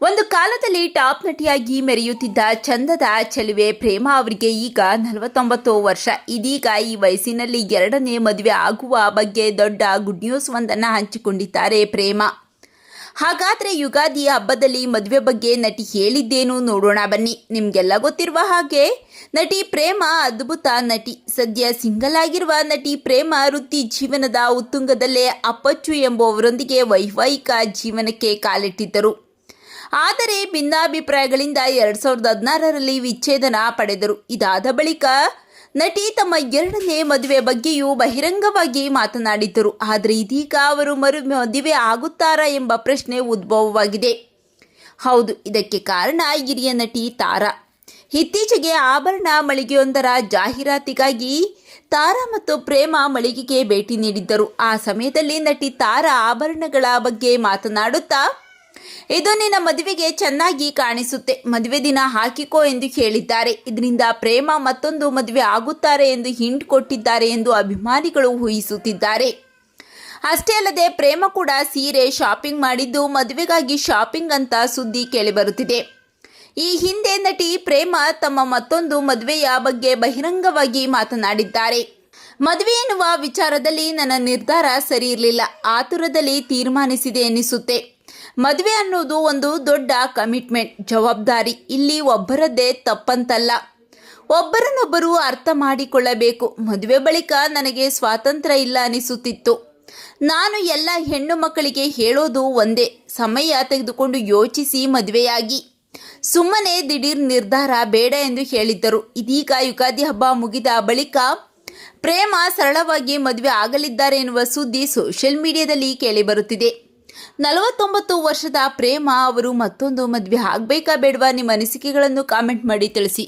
ಒಂದು ಕಾಲದಲ್ಲಿ ಟಾಪ್ ನಟಿಯಾಗಿ ಮೆರೆಯುತ್ತಿದ್ದ ಚಂದದ ಚೆಲುವೆ ಪ್ರೇಮಾ ಅವರಿಗೆ ಈಗ 49 ವರ್ಷ. ಇದೀಗ ಈ ವಯಸ್ಸಿನಲ್ಲಿ ಎರಡನೇ ಮದುವೆ ಆಗುವ ಬಗ್ಗೆ ದೊಡ್ಡ ಗುಡ್ ನ್ಯೂಸ್ ಒಂದನ್ನು ಹಂಚಿಕೊಂಡಿದ್ದಾರೆ ಪ್ರೇಮಾ. ಹಾಗಾದರೆ ಯುಗಾದಿ ಹಬ್ಬದಲ್ಲಿ ಮದುವೆ ಬಗ್ಗೆ ನಟಿ ಹೇಳಿದ್ದೇನು ನೋಡೋಣ ಬನ್ನಿ. ನಿಮಗೆಲ್ಲ ಗೊತ್ತಿರುವ ಹಾಗೆ ನಟಿ ಪ್ರೇಮಾ ಅದ್ಭುತ ನಟಿ. ಸದ್ಯ ಸಿಂಗಲ್ ಆಗಿರುವ ನಟಿ ಪ್ರೇಮಾ ವೃತ್ತಿ ಜೀವನದ ಉತ್ತುಂಗದಲ್ಲೇ ಅಪ್ಪಚ್ಚು ಎಂಬುವವರೊಂದಿಗೆ ವೈವಾಹಿಕ ಜೀವನಕ್ಕೆ ಕಾಲಿಟ್ಟಿದ್ದರು. ಆದರೆ ಭಿನ್ನಾಭಿಪ್ರಾಯಗಳಿಂದ 2016ರಲ್ಲಿ ವಿಚ್ಛೇದನ ಪಡೆದರು. ಇದಾದ ಬಳಿಕ ನಟಿ ತಮ್ಮ ಎರಡನೇ ಮದುವೆ ಬಗ್ಗೆಯೂ ಬಹಿರಂಗವಾಗಿ ಮಾತನಾಡಿದ್ದರು. ಆದರೆ ಇದೀಗ ಅವರು ಮದುವೆ ಆಗುತ್ತಾರಾ ಎಂಬ ಪ್ರಶ್ನೆ ಉದ್ಭವವಾಗಿದೆ. ಹೌದು, ಇದಕ್ಕೆ ಕಾರಣ ಹಿರಿಯ ನಟಿ ತಾರಾ. ಇತ್ತೀಚೆಗೆ ಆಭರಣ ಮಳಿಗೆಯೊಂದರ ಜಾಹೀರಾತಿಗಾಗಿ ತಾರಾ ಮತ್ತು ಪ್ರೇಮಾ ಮಳಿಗೆಗೆ ಭೇಟಿ ನೀಡಿದ್ದರು. ಆ ಸಮಯದಲ್ಲಿ ನಟಿ ತಾರಾ ಆಭರಣಗಳ ಬಗ್ಗೆ ಮಾತನಾಡುತ್ತಾ, ಇದು ನಿನ್ನ ಮದುವೆಗೆ ಚೆನ್ನಾಗಿ ಕಾಣಿಸುತ್ತೆ, ಮದುವೆ ದಿನ ಹಾಕಿಕೋ ಎಂದು ಹೇಳಿದ್ದಾರೆ. ಇದರಿಂದ ಪ್ರೇಮಾ ಮತ್ತೊಂದು ಮದುವೆ ಆಗುತ್ತಾರೆ ಎಂದು ಹಿಂಟ್ ಕೊಟ್ಟಿದ್ದಾರೆ ಎಂದು ಅಭಿಮಾನಿಗಳು ಊಹಿಸುತ್ತಿದ್ದಾರೆ. ಅಷ್ಟೇ ಅಲ್ಲದೆ ಪ್ರೇಮಾ ಕೂಡ ಸೀರೆ ಶಾಪಿಂಗ್ ಮಾಡಿದ್ದು ಮದುವೆಗಾಗಿ ಶಾಪಿಂಗ್ ಅಂತ ಸುದ್ದಿ ಕೇಳಿಬರುತ್ತಿದೆ. ಈ ಹಿಂದೆ ನಟಿ ಪ್ರೇಮಾ ತಮ್ಮ ಮತ್ತೊಂದು ಮದುವೆಯ ಬಗ್ಗೆ ಬಹಿರಂಗವಾಗಿ ಮಾತನಾಡಿದ್ದಾರೆ. ಮದುವೆ ಎನ್ನುವ ವಿಚಾರದಲ್ಲಿ ನನ್ನ ನಿರ್ಧಾರ ಸರಿ ಇರಲಿಲ್ಲ, ಆತುರದಲ್ಲಿ ತೀರ್ಮಾನಿಸಿದೆ ಎನಿಸುತ್ತೆ. ಮದುವೆ ಅನ್ನೋದು ಒಂದು ದೊಡ್ಡ ಕಮಿಟ್ಮೆಂಟ್, ಜವಾಬ್ದಾರಿ. ಇಲ್ಲಿ ಒಬ್ಬರದ್ದೇ ತಪ್ಪಂತಲ್ಲ, ಒಬ್ಬರನ್ನೊಬ್ಬರು ಅರ್ಥ ಮಾಡಿಕೊಳ್ಳಬೇಕು. ಮದುವೆ ಬಳಿಕ ನನಗೆ ಸ್ವಾತಂತ್ರ್ಯ ಇಲ್ಲ ಅನಿಸುತ್ತಿತ್ತು. ನಾನು ಎಲ್ಲ ಹೆಣ್ಣು ಮಕ್ಕಳಿಗೆ ಹೇಳೋದು ಒಂದೇ, ಸಮಯ ತೆಗೆದುಕೊಂಡು ಯೋಚಿಸಿ ಮದುವೆಯಾಗಿ, ಸುಮ್ಮನೆ ದಿಢೀರ್ ನಿರ್ಧಾರ ಬೇಡ ಎಂದು ಹೇಳಿದ್ದರು. ಇದೀಗ ಯುಗಾದಿ ಹಬ್ಬ ಮುಗಿದ ಬಳಿಕ ಪ್ರೇಮಾ ಸರಳವಾಗಿ ಮದುವೆ ಆಗಲಿದ್ದಾರೆ ಎನ್ನುವ ಸುದ್ದಿ ಸೋಷಿಯಲ್ ಮೀಡಿಯಾದಲ್ಲಿ ಕೇಳಿಬರುತ್ತಿದೆ. 49 ವರ್ಷದ ಪ್ರೇಮಾ ಅವರು ಮತ್ತೊಂದು ಮದುವೆ ಆಗಬೇಕಾ ಬೇಡವಾ? ನಿಮ್ಮ ಅನಿಸಿಕೆಗಳನ್ನು ಕಾಮೆಂಟ್ ಮಾಡಿ ತಿಳಿಸಿ.